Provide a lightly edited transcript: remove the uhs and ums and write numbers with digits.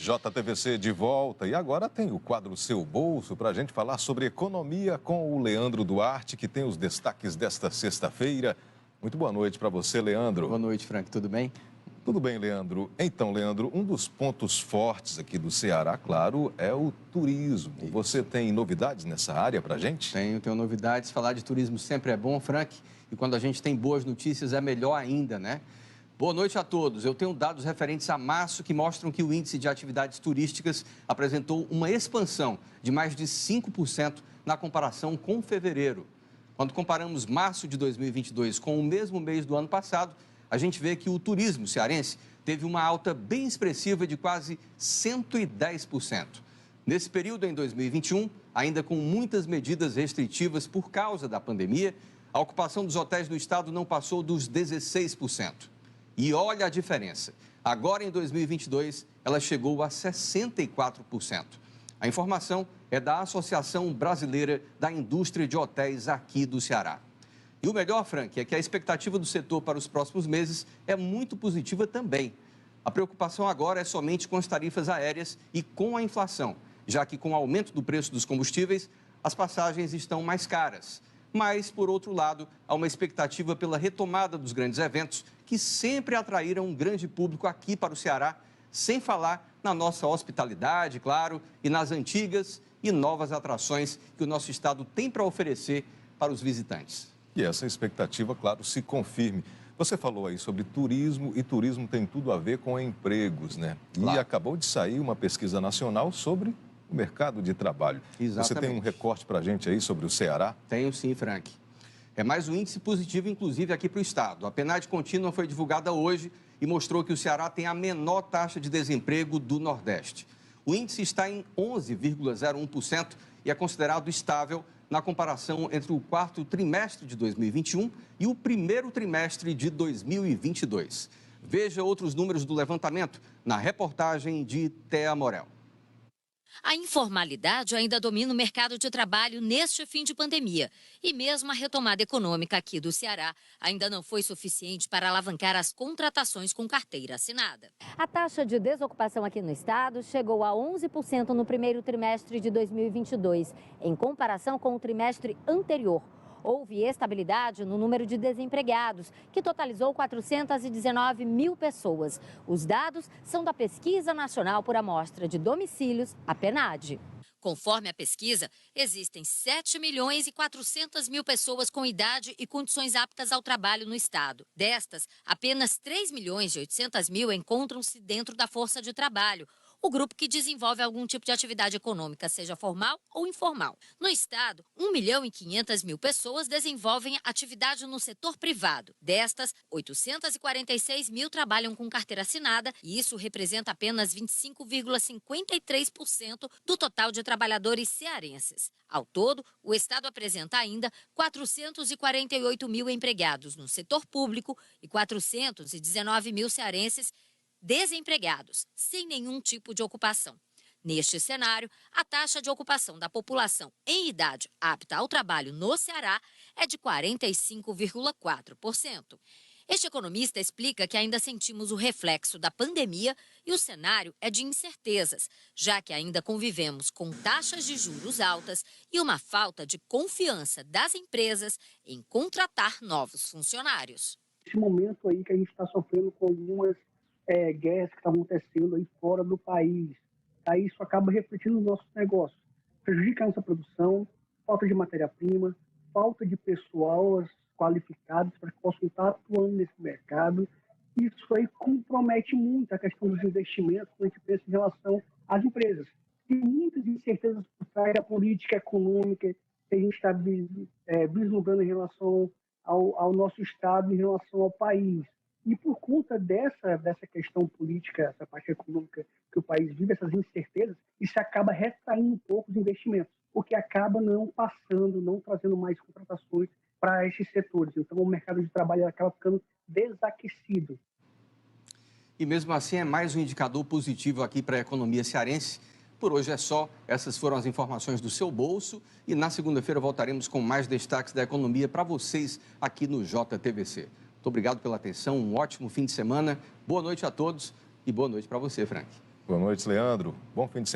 JTVC de volta e agora tem o quadro Seu Bolso para a gente falar sobre economia com o Leandro Duarte, que tem os destaques desta sexta-feira. Muito boa noite para você, Leandro. Boa noite, Frank. Tudo bem? Tudo bem, Leandro. Então, Leandro, um dos pontos fortes aqui do Ceará, claro, é o turismo. Isso. Você tem novidades nessa área para a gente? Tenho novidades. Falar de turismo sempre é bom, Frank. E quando a gente tem boas notícias é melhor ainda, né? Boa noite a todos. Eu tenho dados referentes a março que mostram que o índice de atividades turísticas apresentou uma expansão de mais de 5% na comparação com fevereiro. Quando comparamos março de 2022 com o mesmo mês do ano passado, a gente vê que o turismo cearense teve uma alta bem expressiva de quase 110%. Nesse período, em 2021, ainda com muitas medidas restritivas por causa da pandemia, a ocupação dos hotéis do estado não passou dos 16%. E olha a diferença. Agora, em 2022, ela chegou a 64%. A informação é da Associação Brasileira da Indústria de Hotéis aqui do Ceará. E o melhor, Frank, é que a expectativa do setor para os próximos meses é muito positiva também. A preocupação agora é somente com as tarifas aéreas e com a inflação, já que com o aumento do preço dos combustíveis, as passagens estão mais caras. Mas, por outro lado, há uma expectativa pela retomada dos grandes eventos que sempre atraíram um grande público aqui para o Ceará, sem falar na nossa hospitalidade, claro, e nas antigas e novas atrações que o nosso estado tem para oferecer para os visitantes. E essa expectativa, claro, se confirme. Você falou aí sobre turismo e turismo tem tudo a ver com empregos, né? Claro. E acabou de sair uma pesquisa nacional sobre o mercado de trabalho. Exatamente. Você tem um recorte para a gente aí sobre o Ceará? Tenho sim, Frank. É mais um índice positivo, inclusive, aqui para o estado. A PNAD contínua foi divulgada hoje e mostrou que o Ceará tem a menor taxa de desemprego do Nordeste. O índice está em 11,01% e é considerado estável na comparação entre o quarto trimestre de 2021 e o primeiro trimestre de 2022. Veja outros números do levantamento na reportagem de Thea Morel. A informalidade ainda domina o mercado de trabalho neste fim de pandemia. E mesmo a retomada econômica aqui do Ceará ainda não foi suficiente para alavancar as contratações com carteira assinada. A taxa de desocupação aqui no estado chegou a 11% no primeiro trimestre de 2022, em comparação com o trimestre anterior. Houve estabilidade no número de desempregados, que totalizou 419 mil pessoas. Os dados são da Pesquisa Nacional por Amostra de Domicílios, a PNAD. Conforme a pesquisa, existem 7.400.000 pessoas com idade e condições aptas ao trabalho no estado. Destas, apenas 3.800.000 encontram-se dentro da força de trabalho, o grupo que desenvolve algum tipo de atividade econômica, seja formal ou informal. No estado, 1.500.000 pessoas desenvolvem atividade no setor privado. Destas, 846.000 trabalham com carteira assinada e isso representa apenas 25,53% do total de trabalhadores cearenses. Ao todo, o estado apresenta ainda 448 mil empregados no setor público e 419 mil cearenses desempregados, sem nenhum tipo de ocupação. Neste cenário, a taxa de ocupação da população em idade apta ao trabalho no Ceará é de 45,4%. Este economista explica que ainda sentimos o reflexo da pandemia e o cenário é de incertezas, já que ainda convivemos com taxas de juros altas e uma falta de confiança das empresas em contratar novos funcionários. Esse momento aí que a gente está sofrendo com algumas guerras que estão acontecendo aí fora do país. Aí isso acaba refletindo nos nossos negócios, prejudica a nossa produção, falta de matéria-prima, falta de pessoas qualificadas para que possam estar atuando nesse mercado. Isso aí compromete muito a questão dos investimentos quando a gente pensa em relação às empresas. Tem muitas incertezas por trás da política econômica que a gente está vislumbrando em relação ao nosso Estado, em relação ao país. E por conta dessa questão política, essa parte econômica que o país vive, essas incertezas, isso acaba retraindo um pouco os investimentos, porque acaba não passando, não trazendo mais contratações para esses setores. Então, o mercado de trabalho acaba ficando desaquecido. E mesmo assim, é mais um indicador positivo aqui para a economia cearense. Por hoje é só. Essas foram as informações do Seu Bolso. E na segunda-feira voltaremos com mais destaques da economia para vocês aqui no JTVC. Muito obrigado pela atenção, um ótimo fim de semana, boa noite a todos e boa noite para você, Frank. Boa noite, Leandro. Bom fim de semana.